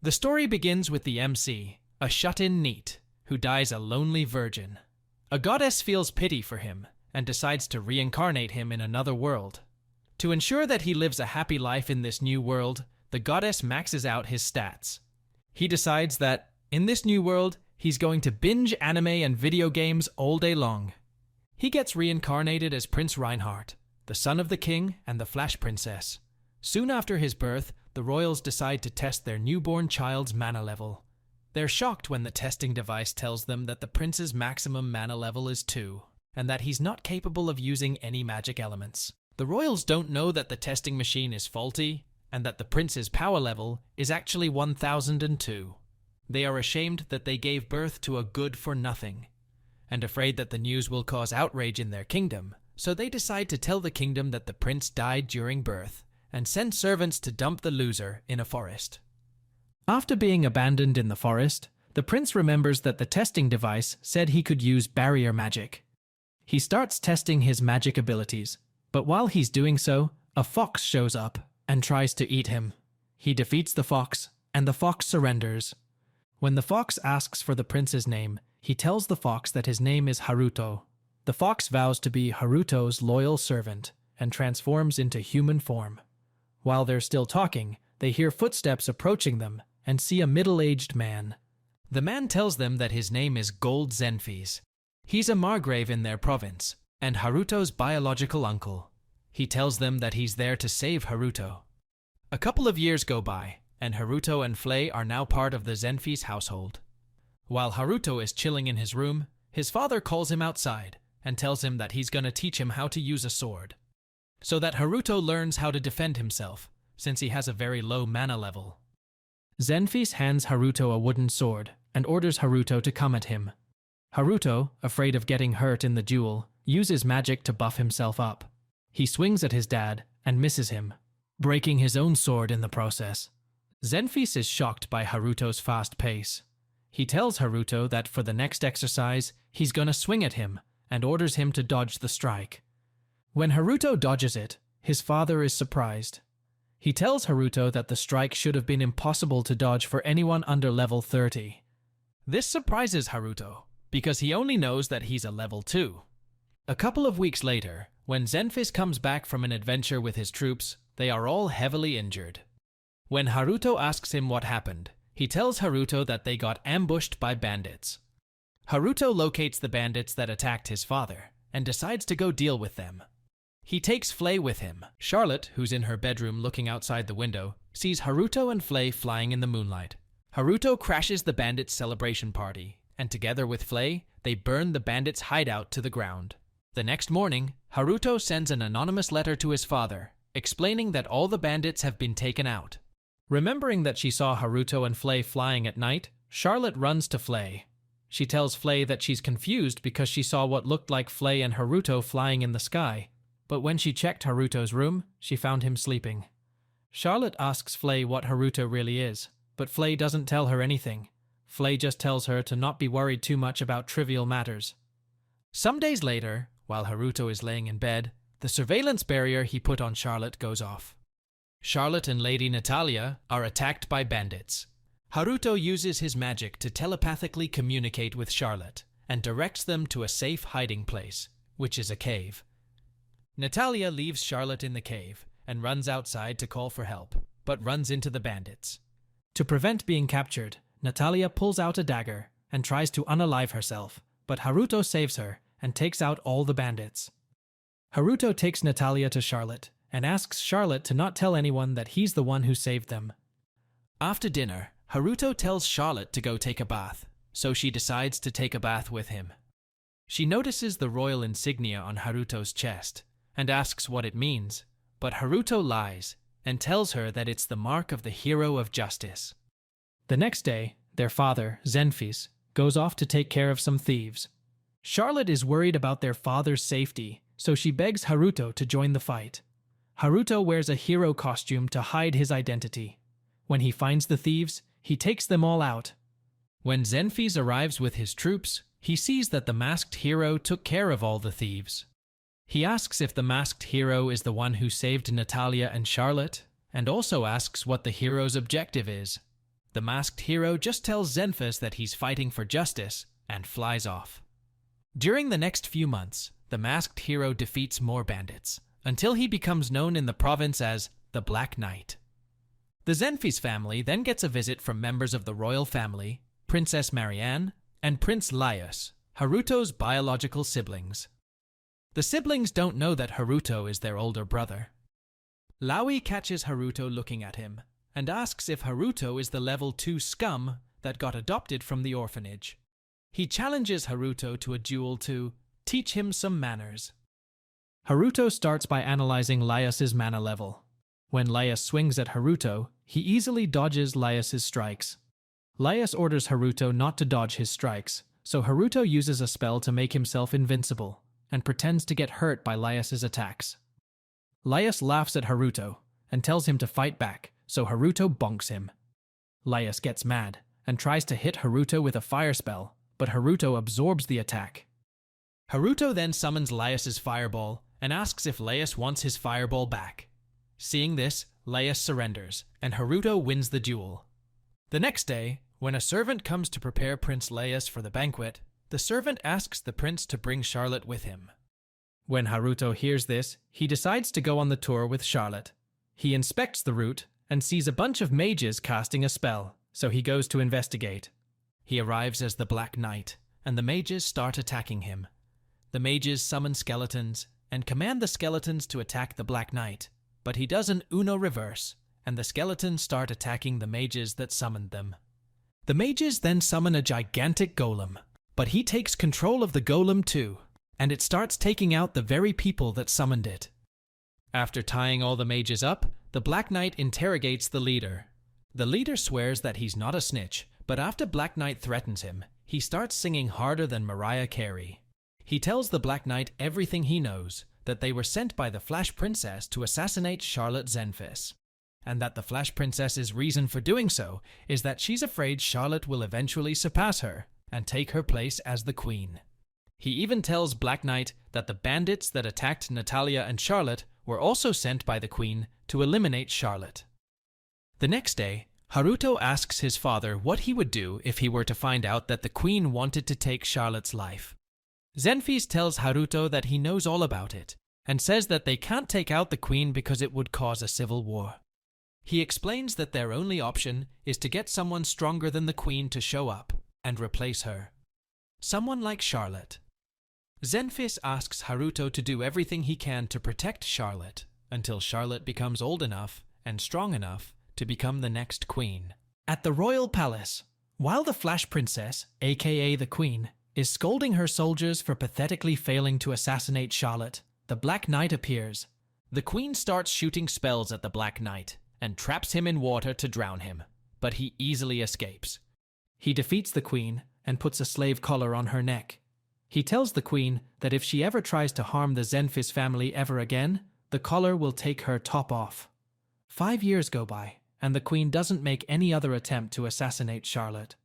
The story begins with the MC, a shut-in NEET, who dies a lonely virgin. A goddess feels pity for him and decides to reincarnate him in another world. To ensure that he lives a happy life in this new world, the goddess maxes out his stats. He decides that, in this new world, he's going to binge anime and video games all day long. He gets reincarnated as Prince Reinhardt, the son of the king and the Flash Princess. Soon after his birth, the royals decide to test their newborn child's mana level. They're shocked when the testing device tells them that the prince's maximum mana level is 2, and that he's not capable of using any magic elements. The royals don't know that the testing machine is faulty, and that the prince's power level is actually 1002. They are ashamed that they gave birth to a good-for-nothing, and afraid that the news will cause outrage in their kingdom, so they decide to tell the kingdom that the prince died during birth, and send servants to dump the loser in a forest. After being abandoned in the forest, the prince remembers that the testing device said he could use barrier magic. He starts testing his magic abilities, but while he's doing so, a fox shows up and tries to eat him. He defeats the fox, and the fox surrenders. When the fox asks for the prince's name, he tells the fox that his name is Haruto. The fox vows to be Haruto's loyal servant and transforms into human form. While they're still talking, they hear footsteps approaching them and see a middle-aged man. The man tells them that his name is Gold Zenfis. He's a margrave in their province, and Haruto's biological uncle. He tells them that he's there to save Haruto. A couple of years go by, and Haruto and Flay are now part of the Zenfis household. While Haruto is chilling in his room, his father calls him outside and tells him that he's gonna teach him how to use a sword, so that Haruto learns how to defend himself, since he has a very low mana level. Zenfis hands Haruto a wooden sword and orders Haruto to come at him. Haruto, afraid of getting hurt in the duel, uses magic to buff himself up. He swings at his dad and misses him, breaking his own sword in the process. Zenfis is shocked by Haruto's fast pace. He tells Haruto that for the next exercise, he's gonna swing at him and orders him to dodge the strike. When Haruto dodges it, his father is surprised. He tells Haruto that the strike should have been impossible to dodge for anyone under level 30. This surprises Haruto, because he only knows that he's a level 2. A couple of weeks later, when Zenfis comes back from an adventure with his troops, they are all heavily injured. When Haruto asks him what happened, he tells Haruto that they got ambushed by bandits. Haruto locates the bandits that attacked his father, and decides to go deal with them. He takes Flay with him. Charlotte, who's in her bedroom looking outside the window, sees Haruto and Flay flying in the moonlight. Haruto crashes the bandits' celebration party, and together with Flay, they burn the bandits' hideout to the ground. The next morning, Haruto sends an anonymous letter to his father, explaining that all the bandits have been taken out. Remembering that she saw Haruto and Flay flying at night, Charlotte runs to Flay. She tells Flay that she's confused because she saw what looked like Flay and Haruto flying in the sky. But when she checked Haruto's room, she found him sleeping. Charlotte asks Flay what Haruto really is, but Flay doesn't tell her anything. Flay just tells her to not be worried too much about trivial matters. Some days later, while Haruto is laying in bed, the surveillance barrier he put on Charlotte goes off. Charlotte and Lady Natalia are attacked by bandits. Haruto uses his magic to telepathically communicate with Charlotte and directs them to a safe hiding place, which is a cave. Natalia leaves Charlotte in the cave and runs outside to call for help, but runs into the bandits. To prevent being captured, Natalia pulls out a dagger and tries to unalive herself, but Haruto saves her and takes out all the bandits. Haruto takes Natalia to Charlotte and asks Charlotte to not tell anyone that he's the one who saved them. After dinner, Haruto tells Charlotte to go take a bath, so she decides to take a bath with him. She notices the royal insignia on Haruto's chest and asks what it means, but Haruto lies and tells her that it's the mark of the hero of justice. The next day, their father, Zenfis, goes off to take care of some thieves. Charlotte is worried about their father's safety, so she begs Haruto to join the fight. Haruto wears a hero costume to hide his identity. When he finds the thieves, he takes them all out. When Zenfis arrives with his troops, he sees that the masked hero took care of all the thieves. He asks if the masked hero is the one who saved Natalia and Charlotte, and also asks what the hero's objective is. The masked hero just tells Xenphus that he's fighting for justice and flies off. During the next few months, the masked hero defeats more bandits, until he becomes known in the province as the Black Knight. The Xenphus family then gets a visit from members of the royal family, Princess Marianne, and Prince Laius, Haruto's biological siblings. The siblings don't know that Haruto is their older brother. Laui catches Haruto looking at him, and asks if Haruto is the level 2 scum that got adopted from the orphanage. He challenges Haruto to a duel to teach him some manners. Haruto starts by analyzing Laius's mana level. When Laius swings at Haruto, he easily dodges Laius's strikes. Laius orders Haruto not to dodge his strikes, so Haruto uses a spell to make himself invincible, and pretends to get hurt by Laius's attacks. Laius laughs at Haruto, and tells him to fight back, so Haruto bonks him. Laius gets mad, and tries to hit Haruto with a fire spell, but Haruto absorbs the attack. Haruto then summons Laius's fireball, and asks if Laius wants his fireball back. Seeing this, Laius surrenders, and Haruto wins the duel. The next day, when a servant comes to prepare Prince Laius for the banquet, the servant asks the prince to bring Charlotte with him. When Haruto hears this, he decides to go on the tour with Charlotte. He inspects the route and sees a bunch of mages casting a spell, so he goes to investigate. He arrives as the Black Knight, and the mages start attacking him. The mages summon skeletons and command the skeletons to attack the Black Knight, but he does an Uno reverse, and the skeletons start attacking the mages that summoned them. The mages then summon a gigantic golem, but he takes control of the golem too, and it starts taking out the very people that summoned it. After tying all the mages up, the Black Knight interrogates the leader. The leader swears that he's not a snitch, but after Black Knight threatens him, he starts singing harder than Mariah Carey. He tells the Black Knight everything he knows, that they were sent by the Flash Princess to assassinate Charlotte Xenphus, and that the Flash Princess's reason for doing so is that she's afraid Charlotte will eventually surpass her and take her place as the queen. He even tells Black Knight that the bandits that attacked Natalia and Charlotte were also sent by the queen to eliminate Charlotte. The next day, Haruto asks his father what he would do if he were to find out that the queen wanted to take Charlotte's life. Xenphus tells Haruto that he knows all about it, and says that they can't take out the queen because it would cause a civil war. He explains that their only option is to get someone stronger than the queen to show up and replace her. Someone like Charlotte. Xenphus asks Haruto to do everything he can to protect Charlotte until Charlotte becomes old enough and strong enough to become the next queen. At the royal palace, while the Flash Princess, aka the queen, is scolding her soldiers for pathetically failing to assassinate Charlotte, the Black Knight appears. The queen starts shooting spells at the Black Knight and traps him in water to drown him, but he easily escapes. He defeats the queen and puts a slave collar on her neck. He tells the queen that if she ever tries to harm the Xenphus family ever again, the collar will take her top off. 5 years go by, and the queen doesn't make any other attempt to assassinate Charlotte.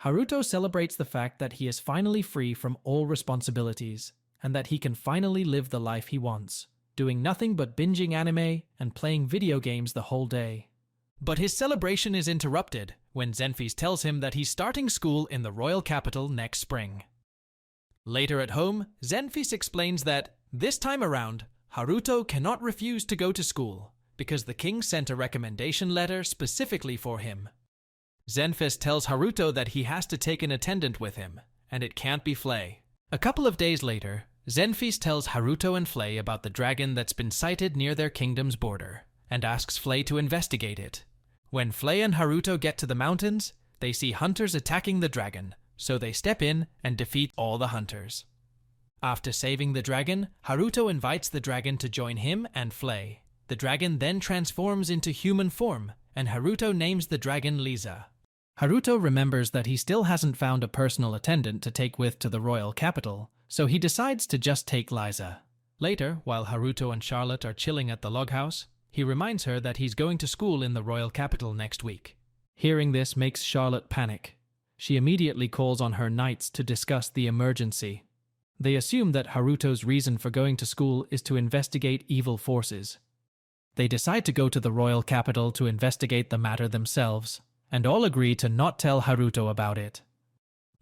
Haruto celebrates the fact that he is finally free from all responsibilities, and that he can finally live the life he wants, doing nothing but binging anime and playing video games the whole day. But his celebration is interrupted when Xenphus tells him that he's starting school in the royal capital next spring. Later at home, Xenphus explains that, this time around, Haruto cannot refuse to go to school, because the king sent a recommendation letter specifically for him. Xenphus tells Haruto that he has to take an attendant with him, and it can't be Flay. A couple of days later, Xenphus tells Haruto and Flay about the dragon that's been sighted near their kingdom's border, and asks Flay to investigate it. When Flay and Haruto get to the mountains, they see hunters attacking the dragon, so they step in and defeat all the hunters. After saving the dragon, Haruto invites the dragon to join him and Flay. The dragon then transforms into human form, and Haruto names the dragon Lisa. Haruto remembers that he still hasn't found a personal attendant to take with to the royal capital, so he decides to just take Liza. Later, while Haruto and Charlotte are chilling at the log house, he reminds her that he's going to school in the royal capital next week. Hearing this makes Charlotte panic. She immediately calls on her knights to discuss the emergency. They assume that Haruto's reason for going to school is to investigate evil forces. They decide to go to the royal capital to investigate the matter themselves, and all agree to not tell Haruto about it.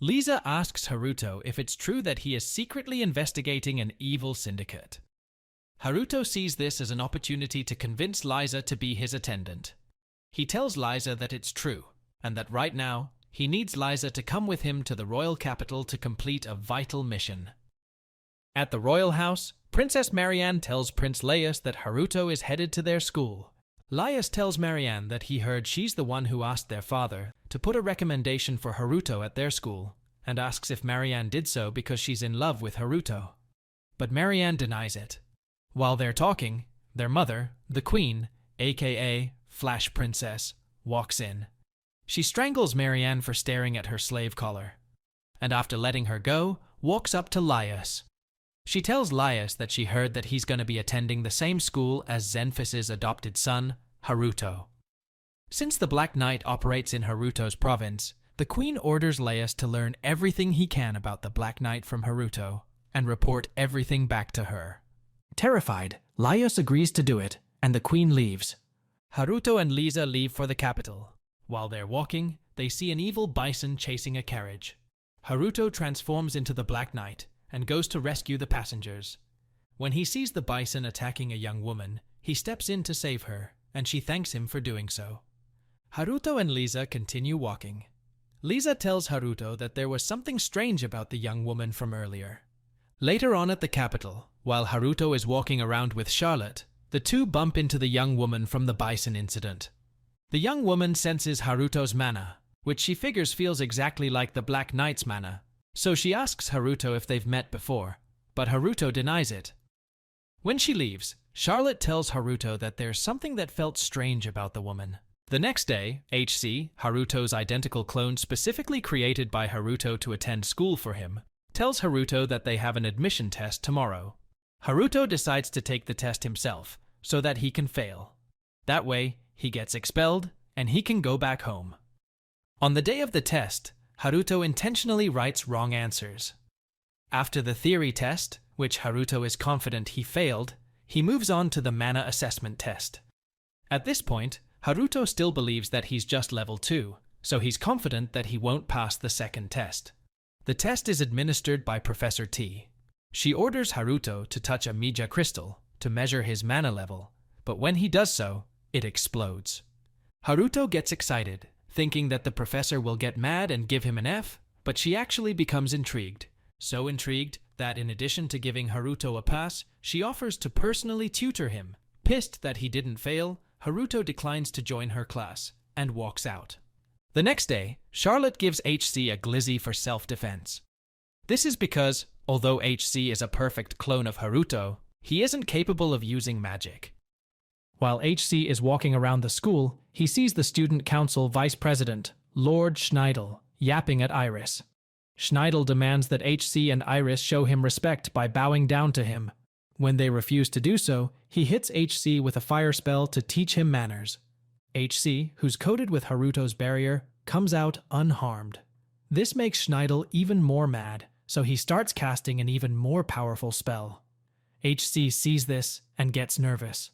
Lisa asks Haruto if it's true that he is secretly investigating an evil syndicate. Haruto sees this as an opportunity to convince Liza to be his attendant. He tells Liza that it's true, and that right now, he needs Liza to come with him to the royal capital to complete a vital mission. At the royal house, Princess Marianne tells Prince Laius that Haruto is headed to their school. Laius tells Marianne that he heard she's the one who asked their father to put a recommendation for Haruto at their school, and asks if Marianne did so because she's in love with Haruto. But Marianne denies it. While they're talking, their mother, the Queen, aka Flash Princess, walks in. She strangles Marianne for staring at her slave collar, and after letting her go, walks up to Laius. She tells Laius that she heard that he's going to be attending the same school as Zenfis' adopted son, Haruto. Since the Black Knight operates in Haruto's province, the Queen orders Laius to learn everything he can about the Black Knight from Haruto, and report everything back to her. Terrified, Laius agrees to do it, and the Queen leaves. Haruto and Lisa leave for the capital. While they're walking, they see an evil bison chasing a carriage. Haruto transforms into the Black Knight and goes to rescue the passengers. When he sees the bison attacking a young woman, he steps in to save her, and she thanks him for doing so. Haruto and Lisa continue walking. Lisa tells Haruto that there was something strange about the young woman from earlier. Later on at the capital, while Haruto is walking around with Charlotte, the two bump into the young woman from the bison incident. The young woman senses Haruto's mana, which she figures feels exactly like the Black Knight's mana, so she asks Haruto if they've met before, but Haruto denies it. When she leaves, Charlotte tells Haruto that there's something that felt strange about the woman. The next day, HC, Haruto's identical clone specifically created by Haruto to attend school for him, tells Haruto that they have an admission test tomorrow. Haruto decides to take the test himself, so that he can fail. That way, he gets expelled, and he can go back home. On the day of the test, Haruto intentionally writes wrong answers. After the theory test, which Haruto is confident he failed, he moves on to the mana assessment test. At this point, Haruto still believes that he's just level 2, so he's confident that he won't pass the second test. The test is administered by Professor T. She orders Haruto to touch a Mija crystal to measure his mana level, but when he does so, it explodes. Haruto gets excited, thinking that the professor will get mad and give him an F, but she actually becomes intrigued. So intrigued that in addition to giving Haruto a pass, she offers to personally tutor him. Pissed that he didn't fail, Haruto declines to join her class and walks out. The next day, Charlotte gives HC a glizzy for self-defense. This is because, although HC is a perfect clone of Haruto, he isn't capable of using magic. While HC is walking around the school, he sees the student council vice president, Lord Schneidel, yapping at Iris. Schneidel demands that HC and Iris show him respect by bowing down to him. When they refuse to do so, he hits HC with a fire spell to teach him manners. HC, who's coated with Haruto's barrier, comes out unharmed. This makes Schneidel even more mad, so he starts casting an even more powerful spell. HC sees this and gets nervous.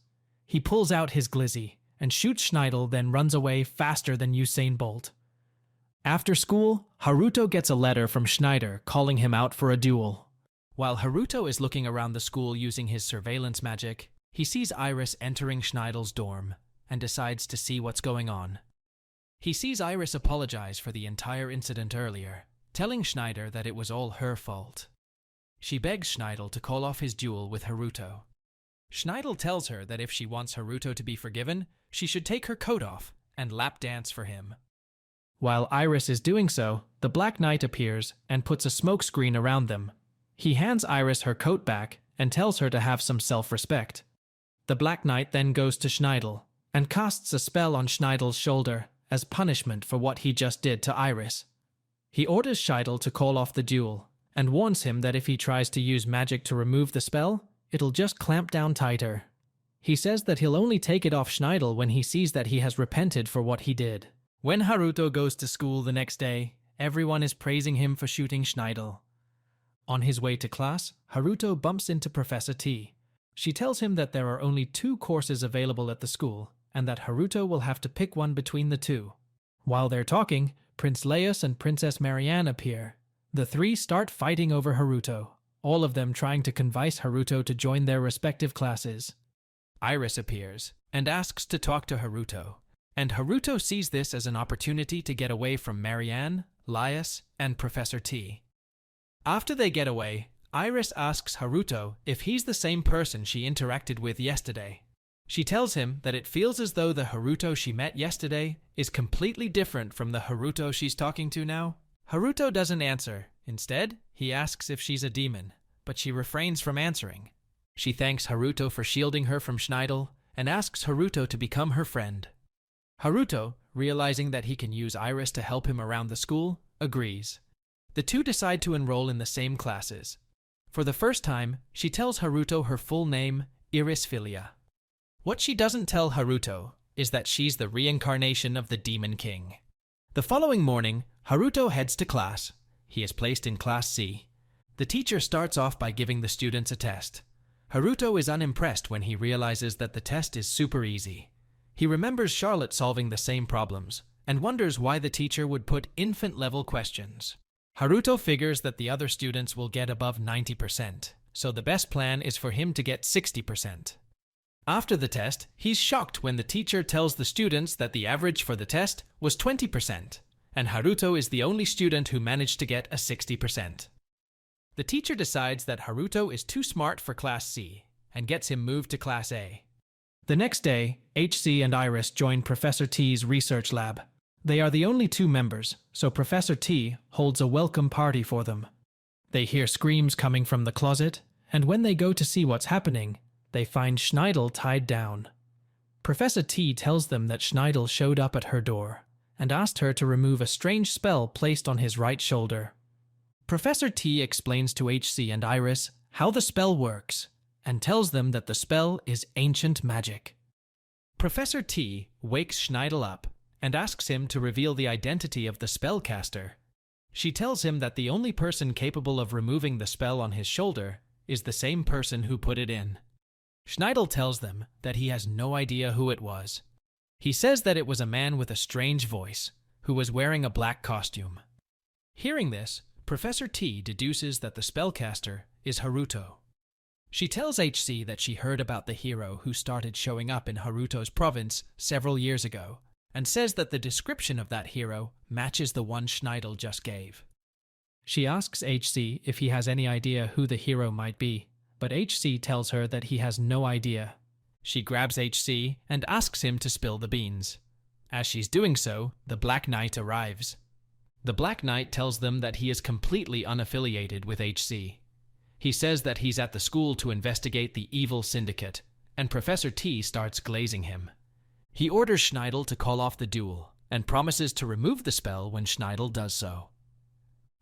He pulls out his glizzy and shoots Schneidel, then runs away faster than Usain Bolt. After school, Haruto gets a letter from Schneider calling him out for a duel. While Haruto is looking around the school using his surveillance magic, he sees Iris entering Schneidel's dorm and decides to see what's going on. He sees Iris apologize for the entire incident earlier, telling Schneider that it was all her fault. She begs Schneidel to call off his duel with Haruto. Schneidel tells her that if she wants Haruto to be forgiven, she should take her coat off and lap dance for him. While Iris is doing so, the Black Knight appears and puts a smokescreen around them. He hands Iris her coat back and tells her to have some self-respect. The Black Knight then goes to Schneidel and casts a spell on Schneidel's shoulder as punishment for what he just did to Iris. He orders Schneidel to call off the duel and warns him that if he tries to use magic to remove the spell, it'll just clamp down tighter. He says that he'll only take it off Schneidel when he sees that he has repented for what he did. When Haruto goes to school the next day, everyone is praising him for shooting Schneidel. On his way to class, Haruto bumps into Professor T. She tells him that there are only 2 courses available at the school, and that Haruto will have to pick one between the 2. While they're talking, Prince Laius and Princess Marianne appear. The three start fighting over Haruto, all of them trying to convince Haruto to join their respective classes. Iris appears and asks to talk to Haruto, and Haruto sees this as an opportunity to get away from Marianne, Laius, and Professor T. After they get away, Iris asks Haruto if he's the same person she interacted with yesterday. She tells him that it feels as though the Haruto she met yesterday is completely different from the Haruto she's talking to now. Haruto doesn't answer. Instead, he asks if she's a demon, but she refrains from answering. She thanks Haruto for shielding her from Schneidel and asks Haruto to become her friend. Haruto, realizing that he can use Iris to help him around the school, agrees. The two decide to enroll in the same classes. For the first time, she tells Haruto her full name, Irisfilia. What she doesn't tell Haruto is that she's the reincarnation of the Demon King. The following morning, Haruto heads to class. He is placed in Class C. The teacher starts off by giving the students a test. Haruto is unimpressed when he realizes that the test is super easy. He remembers Charlotte solving the same problems and wonders why the teacher would put infant-level questions. Haruto figures that the other students will get above 90%, so the best plan is for him to get 60%. After the test, he's shocked when the teacher tells the students that the average for the test was 20%, and Haruto is the only student who managed to get a 60%. The teacher decides that Haruto is too smart for Class C and gets him moved to Class A. The next day, HC and Iris join Professor T's research lab. They are the only two members, so Professor T holds a welcome party for them. They hear screams coming from the closet, and when they go to see what's happening, they find Schneidel tied down. Professor T tells them that Schneidel showed up at her door and asked her to remove a strange spell placed on his right shoulder. Professor T explains to HC and Iris how the spell works and tells them that the spell is ancient magic. Professor T wakes Schneidel up and asks him to reveal the identity of the spellcaster. She tells him that the only person capable of removing the spell on his shoulder is the same person who put it in. Schneidel tells them that he has no idea who it was. He says that it was a man with a strange voice who was wearing a black costume. Hearing this, Professor T deduces that the spellcaster is Haruto. She tells HC that she heard about the hero who started showing up in Haruto's province several years ago, and says that the description of that hero matches the one Schneidel just gave. She asks HC if he has any idea who the hero might be, but HC tells her that he has no idea. She grabs HC and asks him to spill the beans. As she's doing so, the Black Knight arrives. The Black Knight tells them that he is completely unaffiliated with HC. He says that he's at the school to investigate the evil syndicate, and Professor T starts glazing him. He orders Schneidel to call off the duel, and promises to remove the spell when Schneidel does so.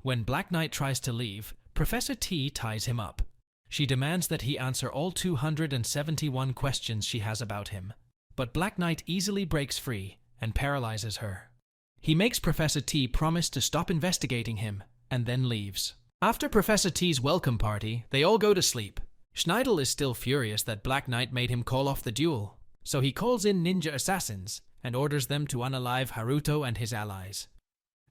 When Black Knight tries to leave, Professor T ties him up. She demands that he answer all 271 questions she has about him, but Black Knight easily breaks free and paralyzes her. He makes Professor T promise to stop investigating him, and then leaves. After Professor T's welcome party, they all go to sleep. Schneidel is still furious that Black Knight made him call off the duel, so he calls in ninja assassins and orders them to unalive Haruto and his allies.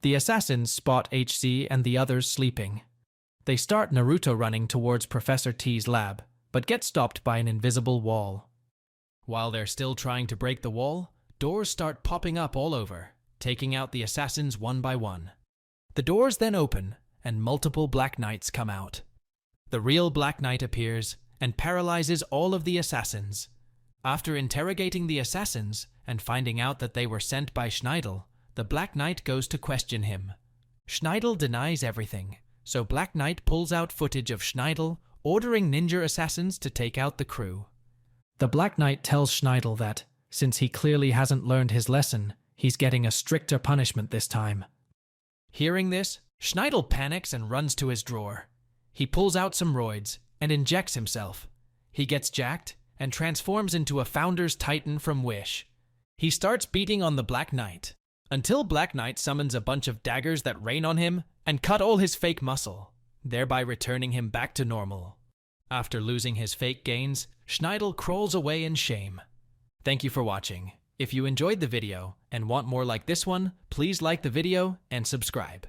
The assassins spot HC and the others sleeping. They start Naruto running towards Professor T's lab, but get stopped by an invisible wall. While they're still trying to break the wall, doors start popping up all over, taking out the assassins one by one. The doors then open, and multiple Black Knights come out. The real Black Knight appears and paralyzes all of the assassins. After interrogating the assassins and finding out that they were sent by Schneidel, the Black Knight goes to question him. Schneidel denies everything, so Black Knight pulls out footage of Schneidel ordering ninja assassins to take out the crew. The Black Knight tells Schneidel that, since he clearly hasn't learned his lesson, he's getting a stricter punishment this time. Hearing this, Schneidel panics and runs to his drawer. He pulls out some roids and injects himself. He gets jacked and transforms into a Founder's Titan from Wish. He starts beating on the Black Knight, until Black Knight summons a bunch of daggers that rain on him and cut all his fake muscle, thereby returning him back to normal. After losing his fake gains, Schneidel crawls away in shame. Thank you for watching. If you enjoyed the video and want more like this one, please like the video and subscribe.